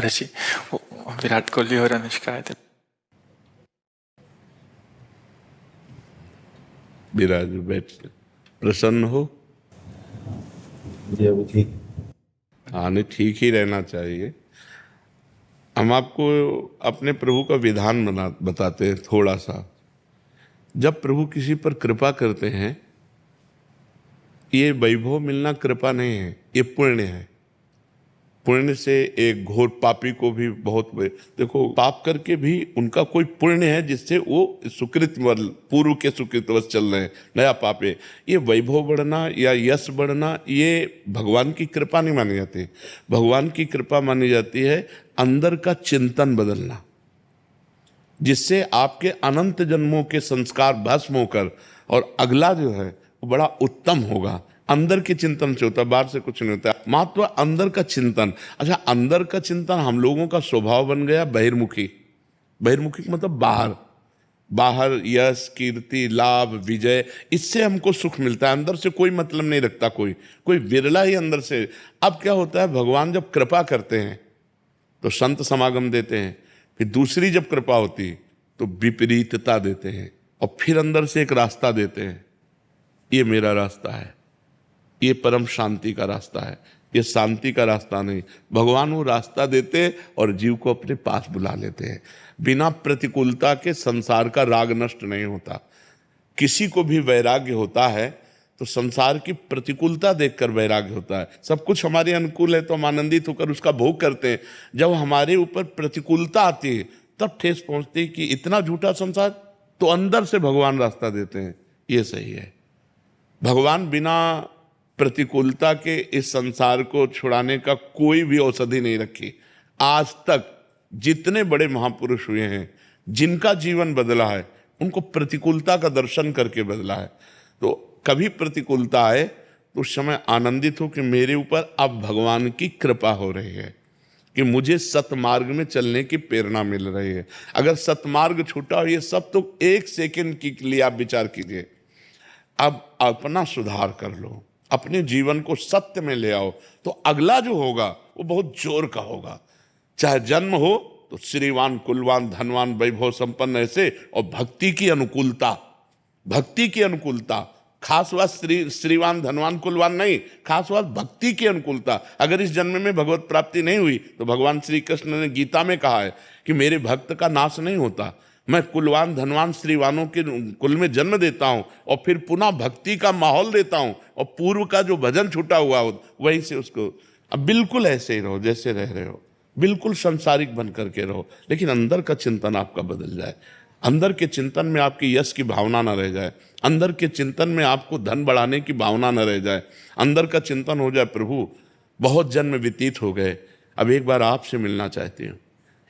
महाराज जी, वो विराट कोहली और अनुष्का आए थे। विराज बैठ प्रसन्न हो। जी अभी ठीक। हाँ नहीं, ठीक ही रहना चाहिए। हम आपको अपने प्रभु का विधान बताते हैं थोड़ा सा। जब प्रभु किसी पर कृपा करते हैं, ये वैभव मिलना कृपा नहीं है, ये पुण्य है। पुण्य से एक घोर पापी को भी देखो, पाप करके भी उनका कोई पुण्य है जिससे वो सुकृत पूर्व के सुकृतवश चल रहे हैं, नया पाप है। ये वैभव बढ़ना या यश बढ़ना ये भगवान की कृपा नहीं मानी जाती। भगवान की कृपा मानी जाती है अंदर का चिंतन बदलना, जिससे आपके अनंत जन्मों के संस्कार भस्म होकर और अगला जो है वो बड़ा उत्तम होगा। अंदर के चिंतन से होता है, बाहर से कुछ नहीं होता। मात्र अंदर का चिंतन। अच्छा, अंदर का चिंतन हम लोगों का स्वभाव बन गया बहिर्मुखी। बहिर्मुखी मतलब बाहर, बाहर यश कीर्ति लाभ विजय, इससे हमको सुख मिलता है। अंदर से कोई मतलब नहीं रखता कोई विरला ही अंदर से। अब क्या होता है, भगवान जब कृपा करते हैं तो संत समागम देते हैं, फिर दूसरी जब कृपा होती तो विपरीतता देते हैं, और फिर अंदर से एक रास्ता देते हैं। ये मेरा रास्ता है, ये परम शांति का रास्ता है, ये शांति का रास्ता नहीं। भगवान वो रास्ता देते और जीव को अपने पास बुला लेते हैं। बिना प्रतिकूलता के संसार का राग नष्ट नहीं होता। किसी को भी वैराग्य होता है तो संसार की प्रतिकूलता देखकर वैराग्य होता है। सब कुछ हमारे अनुकूल है तो हम आनंदित होकर उसका भोग करते हैं। जब हमारे ऊपर प्रतिकूलता आती है तब ठेस पहुंचती है कि इतना झूठा संसार, तो अंदर से भगवान रास्ता देते हैं। ये सही है। भगवान बिना प्रतिकूलता के इस संसार को छुड़ाने का कोई भी औषधि नहीं रखी। आज तक जितने बड़े महापुरुष हुए हैं, जिनका जीवन बदला है, उनको प्रतिकूलता का दर्शन करके बदला है। तो कभी प्रतिकूलता आए तो उस समय आनंदित हो कि मेरे ऊपर अब भगवान की कृपा हो रही है, कि मुझे सतमार्ग में चलने की प्रेरणा मिल रही है। अगर सतमार्ग छूटा हो, ये सब तो एक सेकंड के लिए आप विचार कीजिए। अब अपना सुधार कर लो, अपने जीवन को सत्य में ले आओ, तो अगला जो होगा वो बहुत जोर का होगा। चाहे जन्म हो तो श्रीवान कुलवान धनवान वैभव संपन्न ऐसे, और भक्ति की अनुकूलता, भक्ति की अनुकूलता। खास बात श्रीवान धनवान कुलवान नहीं, खास बात भक्ति की अनुकूलता। अगर इस जन्म में भगवत प्राप्ति नहीं हुई तो भगवान श्री कृष्ण ने गीता में कहा है कि मेरे भक्त का नाश नहीं होता। मैं कुलवान धनवान श्रीवानों के कुल में जन्म देता हूं और फिर पुनः भक्ति का माहौल देता हूं, और पूर्व का जो भजन छूटा हुआ हो वहीं से उसको। अब बिल्कुल ऐसे ही रहो जैसे रह रहे हो, बिल्कुल संसारिक बन करके रहो, लेकिन अंदर का चिंतन आपका बदल जाए। अंदर के चिंतन में आपकी यश की भावना न रह जाए, अंदर के चिंतन में आपको धन बढ़ाने की भावना न रह जाए। अंदर का चिंतन हो जाए, प्रभु बहुत जन्म व्यतीत हो गए, अब एक बार आपसे मिलना चाहती हूँ,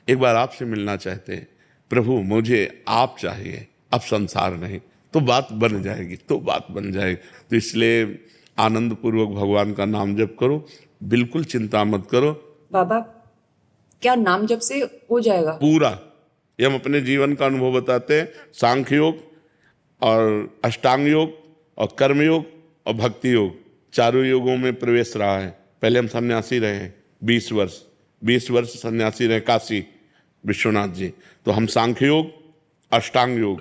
एक बार आपसे मिलना चाहते हैं प्रभु, मुझे आप चाहिए, अब संसार नहीं। तो बात बन जाएगी, तो बात बन जाएगी। तो इसलिए आनंद पूर्वक भगवान का नाम जप करो, बिल्कुल चिंता मत करो। बाबा, क्या नाम जप से हो जाएगा पूरा? ये हम अपने जीवन का अनुभव बताते हैं। सांख्य योग और अष्टांग योग और कर्मयोग और भक्ति योग, चारों योगों में प्रवेश रहा है। पहले हम सन्यासी रहे हैं 20 वर्ष सन्यासी रहे काशी विश्वनाथ जी। तो हम सांख्य योग, अष्टांग योग,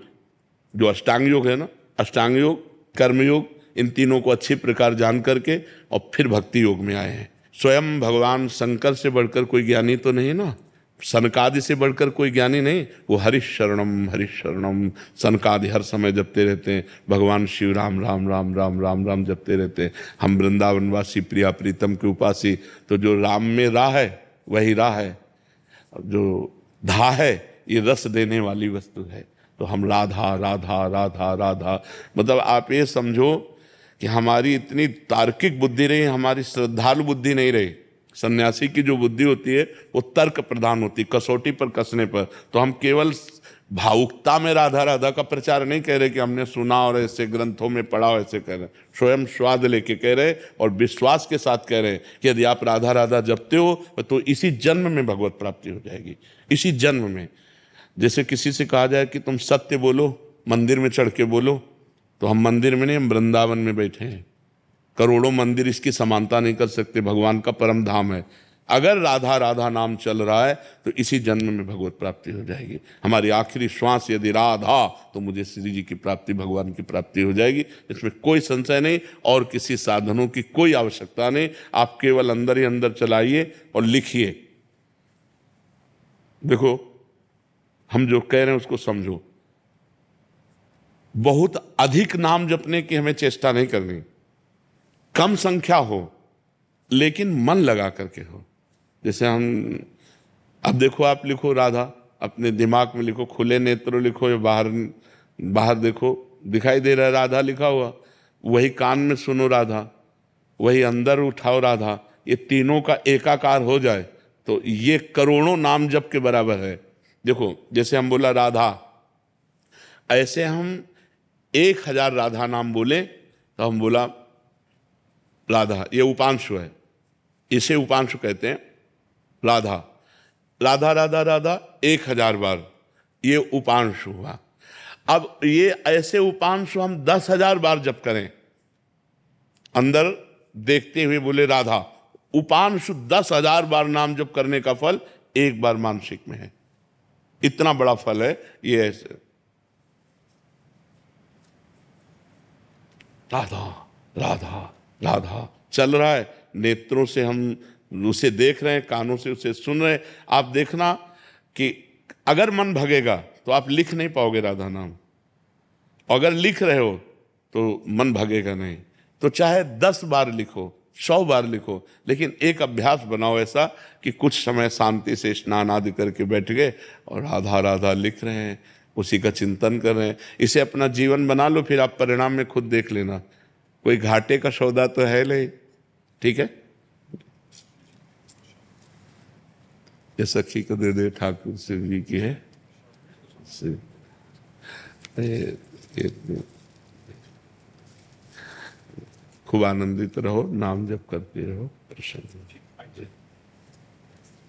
जो अष्टांग योग है ना, अष्टांग योग कर्मयोग, इन तीनों को अच्छी प्रकार जान करके और फिर भक्ति योग में आए हैं। स्वयं भगवान शंकर से बढ़कर कोई ज्ञानी तो नहीं ना, सनकादि से बढ़कर कोई ज्ञानी नहीं। वो हरिशरणम सनकादि हर समय जपते रहते हैं। भगवान शिव राम राम राम राम राम राम जपते रहते हैं। हम वृंदावनवासी प्रिया प्रीतम के उपासी, तो जो राम में राह है वही राह है, जो धा है ये रस देने वाली वस्तु है। तो हम राधा राधा राधा राधा, मतलब आप ये समझो कि हमारी इतनी तार्किक बुद्धि रही, हमारी श्रद्धालु बुद्धि नहीं रही। सन्यासी की जो बुद्धि होती है वो तर्क प्रधान होती, कसौटी पर कसने पर। तो हम केवल भावुकता में राधा राधा का प्रचार नहीं कह रहे कि हमने सुना और ऐसे ग्रंथों में पढ़ा हो, ऐसे कह रहे, स्वयं स्वाद लेके कह रहे और विश्वास के साथ कह रहे कि यदि आप राधा राधा जपते हो तो इसी जन्म में भगवत प्राप्ति हो जाएगी, इसी जन्म में। जैसे किसी से कहा जाए कि तुम सत्य बोलो, मंदिर में चढ़ के बोलो, तो हम मंदिर में नहीं, हम वृंदावन में बैठे हैं। करोड़ों मंदिर इसकी समानता नहीं कर सकते, भगवान का परम धाम है। अगर राधा राधा नाम चल रहा है तो इसी जन्म में भगवत प्राप्ति हो जाएगी। हमारी आखिरी श्वास यदि राधा, तो मुझे श्री जी की प्राप्ति, भगवान की प्राप्ति हो जाएगी। इसमें कोई संशय नहीं और किसी साधनों की कोई आवश्यकता नहीं। आप केवल अंदर ही अंदर चलाइए और लिखिए। देखो, हम जो कह रहे हैं उसको समझो। बहुत अधिक नाम जपने की हमें चेष्टा नहीं करनी, कम संख्या हो लेकिन मन लगा करके हो। जैसे हम, अब देखो, आप लिखो राधा, अपने दिमाग में लिखो, खुले नेत्र लिखो या बाहर बाहर देखो, दिखाई दे रहा है राधा लिखा हुआ। वही कान में सुनो राधा, वही अंदर उठाओ राधा। ये तीनों का एकाकार हो जाए तो ये करोड़ों नाम जप के बराबर है। देखो, जैसे हम बोला राधा, ऐसे हम 1000 राधा नाम बोले तो हम बोला राधा, ये उपांशु है, इसे उपांशु कहते हैं। राधा राधा राधा राधा 1000 बार, ये उपांशु हुआ। अब ये ऐसे उपांशु हम 10,000 बार जप करें, अंदर देखते हुए बोले राधा, उपांशु 10,000 बार नाम जप करने का फल एक बार मानसिक में है। इतना बड़ा फल है ये। ऐसे राधा राधा राधा चल रहा है, नेत्रों से हम उसे देख रहे हैं, कानों से उसे सुन रहे हैं। आप देखना कि अगर मन भगेगा तो आप लिख नहीं पाओगे राधा नाम, अगर लिख रहे हो तो मन भगेगा नहीं। तो चाहे 10 बार लिखो, 100 बार लिखो, लेकिन एक अभ्यास बनाओ ऐसा कि कुछ समय शांति से स्नान आदि करके बैठ गए और राधा राधा लिख रहे हैं, उसी का चिंतन कर रहे हैं। इसे अपना जीवन बना लो, फिर आप परिणाम में खुद देख लेना। कोई घाटे का सौदा तो है नहीं, ठीक है। ये सखी को दे दे, ठाकुर से भी की है। खूब आनंदित रहो, नाम जप करते रहो, प्रसन्न।